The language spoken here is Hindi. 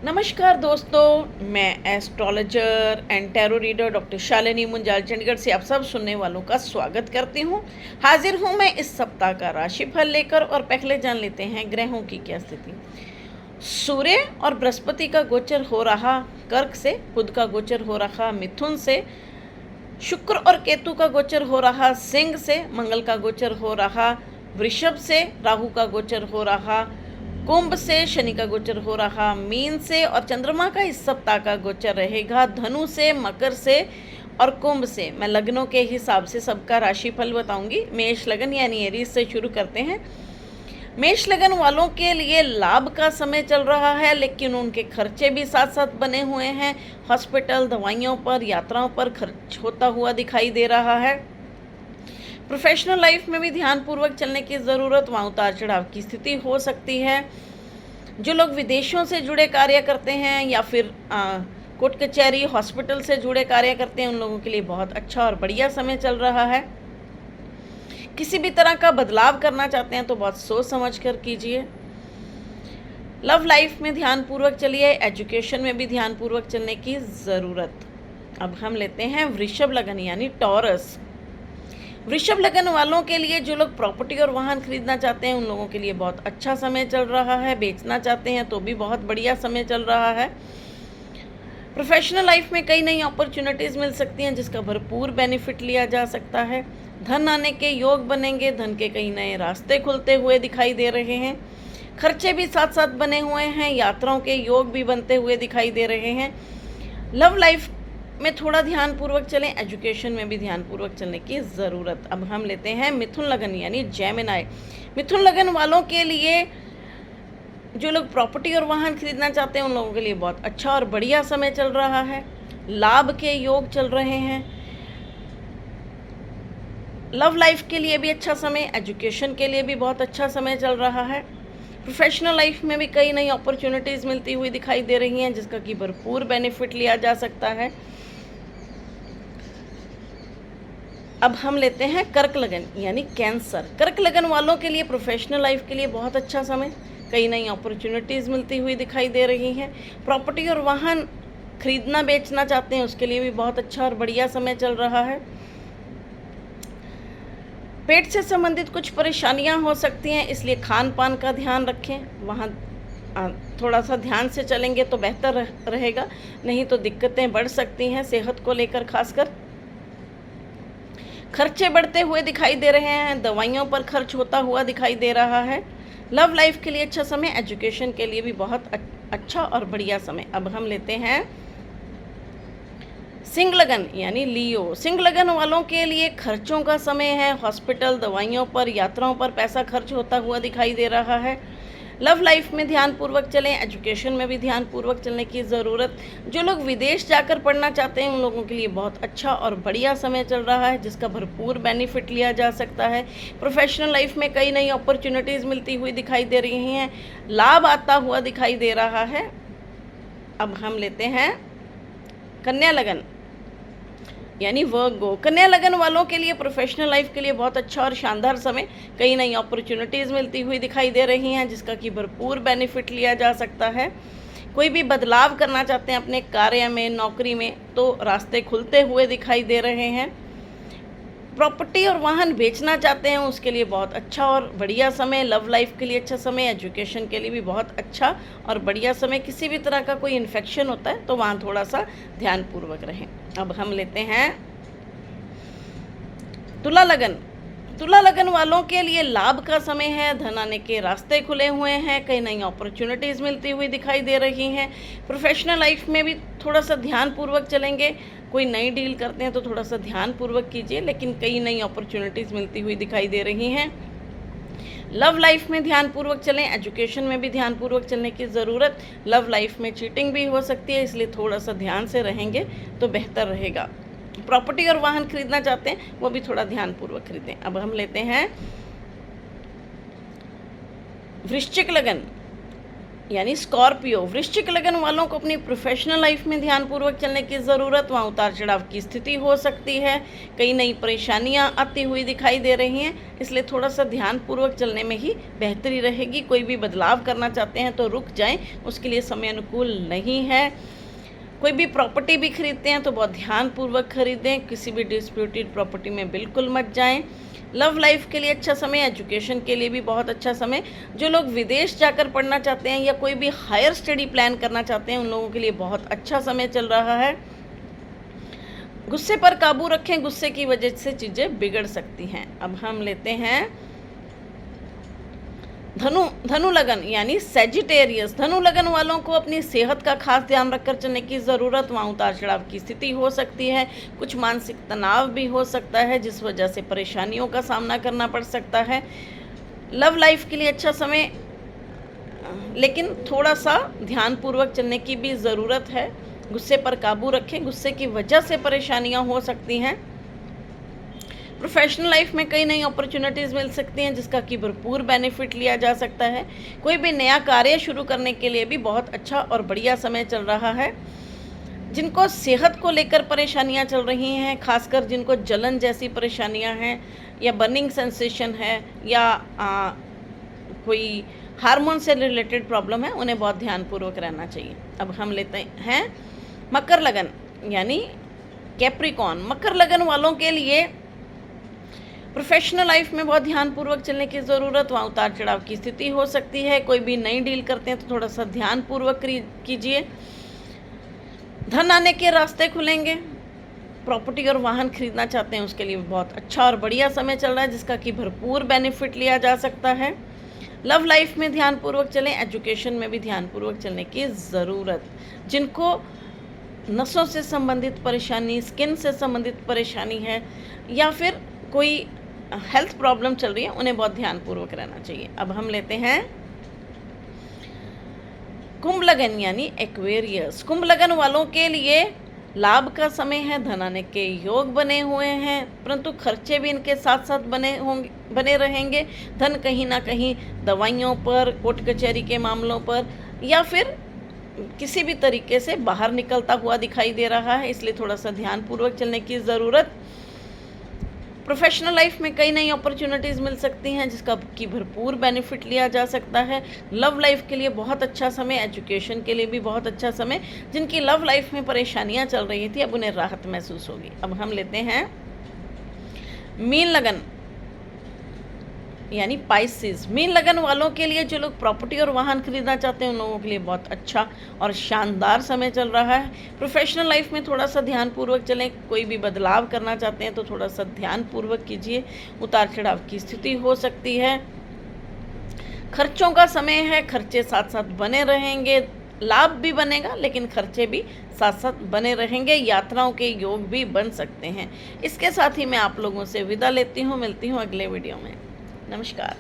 नमस्कार दोस्तों, मैं astrologer and tarot reader doctor Shalini Munjal Chandigarh से आप सब सुनने वालों का स्वागत करती हूँ। हाजिर हूँ मैं इस सप्ताह का राशिफल लेकर और पहले जान लेते हैं ग्रहों की क्या स्थिति। सूर्य और बृहस्पति का गोचर हो रहा कर्क से, बुध का गोचर हो रहा मिथुन से, शुक्र और केतु का गोचर हो रहा सिंह से, मंगल का गोचर हो रहा वृषभ से, राहु का गोचर हो रहा कुंभ से, शनि का गोचर हो रहा मीन से और चंद्रमा का इस सप्ताह का गोचर रहेगा धनु से, मकर से और कुंभ से। मैं लग्नों के हिसाब से सबका राशिफल बताऊंगी। मेष लगन यानी एरीज से शुरू करते हैं। मेष लगन वालों के लिए लाभ का समय चल रहा है, लेकिन उनके खर्चे भी साथ साथ बने हुए हैं। हॉस्पिटल, दवाइयों पर, यात्राओं पर खर्च होता हुआ दिखाई दे रहा है। प्रोफेशनल लाइफ में भी ध्यानपूर्वक चलने की ज़रूरत, वहाँ उतार चढ़ाव की स्थिति हो सकती है। जो लोग विदेशों से जुड़े कार्य करते हैं या फिर कोर्ट कचहरी, हॉस्पिटल से जुड़े कार्य करते हैं, उन लोगों के लिए बहुत अच्छा और बढ़िया समय चल रहा है। किसी भी तरह का बदलाव करना चाहते हैं तो बहुत सोच समझ कर कीजिए। लव लाइफ में ध्यानपूर्वक चलिए, एजुकेशन में भी ध्यानपूर्वक चलने की ज़रूरत। अब हम लेते हैं वृषभ लगन यानी टॉरस। वृषभ लगन वालों के लिए जो लोग प्रॉपर्टी और वाहन खरीदना चाहते हैं, उन लोगों के लिए बहुत अच्छा समय चल रहा है। बेचना चाहते हैं तो भी बहुत बढ़िया समय चल रहा है। प्रोफेशनल लाइफ में कई नई अपॉर्चुनिटीज़ मिल सकती हैं जिसका भरपूर बेनिफिट लिया जा सकता है। धन आने के योग बनेंगे, धन के कई नए रास्ते खुलते हुए दिखाई दे रहे हैं। खर्चे भी साथ साथ बने हुए हैं, यात्राओं के योग भी बनते हुए दिखाई दे रहे हैं। लव लाइफ में थोड़ा ध्यानपूर्वक चलें, एजुकेशन में भी ध्यानपूर्वक चलने की ज़रूरत। अब हम लेते हैं मिथुन लगन यानी जेमिनी। मिथुन लगन वालों के लिए जो लोग प्रॉपर्टी और वाहन खरीदना चाहते हैं, उन लोगों के लिए बहुत अच्छा और बढ़िया समय चल रहा है। लाभ के योग चल रहे हैं। लव लाइफ के लिए भी अच्छा समय, एजुकेशन के लिए भी बहुत अच्छा समय चल रहा है। प्रोफेशनल लाइफ में भी कई नई अपॉर्चुनिटीज़ मिलती हुई दिखाई दे रही हैं जिसका कि भरपूर बेनिफिट लिया जा सकता है। अब हम लेते हैं कर्क लगन यानी कैंसर। कर्क लगन वालों के लिए प्रोफेशनल लाइफ के लिए बहुत अच्छा समय, कई नई अपॉर्चुनिटीज़ मिलती हुई दिखाई दे रही हैं। प्रॉपर्टी और वाहन खरीदना बेचना चाहते हैं, उसके लिए भी बहुत अच्छा और बढ़िया समय चल रहा है। पेट से संबंधित कुछ परेशानियां हो सकती हैं, इसलिए खान पान का ध्यान रखें। वहाँ थोड़ा सा ध्यान से चलेंगे तो बेहतर रहेगा, नहीं तो दिक्कतें बढ़ सकती हैं सेहत को लेकर। खासकर खर्चे बढ़ते हुए दिखाई दे रहे हैं, दवाइयों पर खर्च होता हुआ दिखाई दे रहा है। लव लाइफ के लिए अच्छा समय, एजुकेशन के लिए भी बहुत अच्छा और बढ़िया समय। अब हम लेते हैं सिंह लगन यानी लियो। सिंह लगन वालों के लिए खर्चों का समय है। हॉस्पिटल, दवाइयों पर, यात्राओं पर पैसा खर्च होता हुआ दिखाई दे रहा है। लव लाइफ में ध्यानपूर्वक चलें, एजुकेशन में भी ध्यानपूर्वक चलने की ज़रूरत। जो लोग विदेश जाकर पढ़ना चाहते हैं, उन लोगों के लिए बहुत अच्छा और बढ़िया समय चल रहा है जिसका भरपूर बेनिफिट लिया जा सकता है। प्रोफेशनल लाइफ में कई नई अपॉर्चुनिटीज़ मिलती हुई दिखाई दे रही हैं, लाभ आता हुआ दिखाई दे रहा है। अब हम लेते हैं कन्या लगन यानी वर्गो। कन्या लगन वालों के लिए प्रोफेशनल लाइफ के लिए बहुत अच्छा और शानदार समय, कई नई अपॉर्चुनिटीज़ मिलती हुई दिखाई दे रही हैं जिसका कि भरपूर बेनिफिट लिया जा सकता है। कोई भी बदलाव करना चाहते हैं अपने कार्य में, नौकरी में, तो रास्ते खुलते हुए दिखाई दे रहे हैं। प्रॉपर्टी और वाहन बेचना चाहते हैं, उसके लिए बहुत अच्छा और बढ़िया समय। लव लाइफ के लिए अच्छा समय, एजुकेशन के लिए भी बहुत अच्छा और बढ़िया समय। किसी भी तरह का कोई इन्फेक्शन होता है तो वहाँ थोड़ा सा ध्यानपूर्वक रहें। अब हम लेते हैं तुला लगन। तुला लगन वालों के लिए लाभ का समय है, धन आने के रास्ते खुले हुए हैं, कई नई अपॉर्चुनिटीज़ मिलती हुई दिखाई दे रही हैं। प्रोफेशनल लाइफ में भी थोड़ा सा ध्यानपूर्वक चलेंगे। कोई नई डील करते हैं तो थोड़ा सा ध्यानपूर्वक कीजिए, लेकिन कई नई अपॉर्चुनिटीज़ मिलती हुई दिखाई दे रही हैं। लव लाइफ में ध्यानपूर्वक चलें, एजुकेशन में भी ध्यानपूर्वक चलने की ज़रूरत। लव लाइफ में चीटिंग भी हो सकती है, इसलिए थोड़ा सा ध्यान से रहेंगे तो बेहतर रहेगा। प्रॉपर्टी और वाहन खरीदना चाहते हैं, वो भी थोड़ा ध्यानपूर्वक खरीदें। अब हम लेते हैं वृश्चिक लगन। यानी स्कॉर्पियो, वृश्चिक लगन वालों को अपनी प्रोफेशनल लाइफ में ध्यानपूर्वक चलने की ज़रूरत, वहाँ उतार चढ़ाव की स्थिति हो सकती है, कई नई परेशानियाँ आती हुई दिखाई दे रही हैं, इसलिए थोड़ा सा ध्यानपूर्वक चलने में ही बेहतरी रहेगी। कोई भी बदलाव करना चाहते हैं तो रुक जाएं, उसके लिए समय अनुकूल नहीं है। कोई भी प्रॉपर्टी भी खरीदते हैं तो बहुत ध्यानपूर्वक खरीदें, किसी भी डिस्प्यूटेड प्रॉपर्टी में बिल्कुल मत जाएं। लव लाइफ के लिए अच्छा समय, एजुकेशन के लिए भी बहुत अच्छा समय। जो लोग विदेश जाकर पढ़ना चाहते हैं या कोई भी हायर स्टडी प्लान करना चाहते हैं, उन लोगों के लिए बहुत अच्छा समय चल रहा है। गुस्से पर काबू रखें, गुस्से की वजह से चीज़ें बिगड़ सकती हैं। अब हम लेते हैं धनु लगन यानी सेजिटेरियस। धनु लगन वालों को अपनी सेहत का खास ध्यान रखकर चलने की ज़रूरत, वहाँ उतार चढ़ाव की स्थिति हो सकती है, कुछ मानसिक तनाव भी हो सकता है जिस वजह से परेशानियों का सामना करना पड़ सकता है। लव लाइफ के लिए अच्छा समय, लेकिन थोड़ा सा ध्यानपूर्वक चलने की भी ज़रूरत है। गुस्से पर काबू रखें, गुस्से की वजह से परेशानियाँ हो सकती हैं। प्रोफेशनल लाइफ में कई नई अपॉर्चुनिटीज़ मिल सकती हैं जिसका कि भरपूर बेनिफिट लिया जा सकता है। कोई भी नया कार्य शुरू करने के लिए भी बहुत अच्छा और बढ़िया समय चल रहा है। जिनको सेहत को लेकर परेशानियां चल रही हैं, खासकर जिनको जलन जैसी परेशानियां हैं या बर्निंग सेंसेशन है या कोई हार्मोन से रिलेटेड प्रॉब्लम है, उन्हें बहुत ध्यानपूर्वक रहना चाहिए। अब हम लेते हैं मकर लगन यानी कैप्रिकॉन। मकर लगन वालों के लिए प्रोफेशनल लाइफ में बहुत ध्यानपूर्वक चलने की ज़रूरत, वहाँ उतार चढ़ाव की स्थिति हो सकती है। कोई भी नई डील करते हैं तो थोड़ा सा ध्यानपूर्वक कीजिए। धन आने के रास्ते खुलेंगे। प्रॉपर्टी और वाहन खरीदना चाहते हैं उसके लिए बहुत अच्छा और बढ़िया समय चल रहा है जिसका कि भरपूर बेनिफिट लिया जा सकता है। लव लाइफ में ध्यानपूर्वक चलें, एजुकेशन में भी ध्यानपूर्वक चलने की ज़रूरत। जिनको नसों से संबंधित परेशानी, स्किन से संबंधित परेशानी है या फिर कोई हेल्थ प्रॉब्लम चल रही है, उन्हें बहुत ध्यानपूर्वक रहना चाहिए। अब हम लेते हैं कुंभ लगन यानी एक्वेरियस। कुंभ लगन वालों के लिए लाभ का समय है, धन आने के योग बने हुए हैं, परंतु खर्चे भी इनके साथ साथ बने रहेंगे। धन कहीं ना कहीं दवाइयों पर, कोर्ट कचहरी के मामलों पर या फिर किसी भी तरीके से बाहर निकलता हुआ दिखाई दे रहा है, इसलिए थोड़ा सा ध्यानपूर्वक चलने की ज़रूरत। प्रोफेशनल लाइफ में कई नई अपॉर्चुनिटीज़ मिल सकती हैं जिसका कि भरपूर बेनिफिट लिया जा सकता है। लव लाइफ के लिए बहुत अच्छा समय, एजुकेशन के लिए भी बहुत अच्छा समय। जिनकी लव लाइफ में परेशानियां चल रही थी, अब उन्हें राहत महसूस होगी। अब हम लेते हैं मीन लगन यानी पाइसेस। मीन लगन वालों के लिए जो लोग प्रॉपर्टी और वाहन खरीदना चाहते हैं, उन लोगों के लिए बहुत अच्छा और शानदार समय चल रहा है। प्रोफेशनल लाइफ में थोड़ा सा ध्यानपूर्वक चलें, कोई भी बदलाव करना चाहते हैं तो थोड़ा सा ध्यानपूर्वक कीजिए, उतार चढ़ाव की स्थिति हो सकती है। खर्चों का समय है, खर्चे साथ साथ बने रहेंगे, लाभ भी बनेगा लेकिन खर्चे भी साथ साथ बने रहेंगे। यात्राओं के योग भी बन सकते हैं। इसके साथ ही मैं आप लोगों से विदा लेती हूँ, मिलती हूँ अगले वीडियो में। नमस्कार।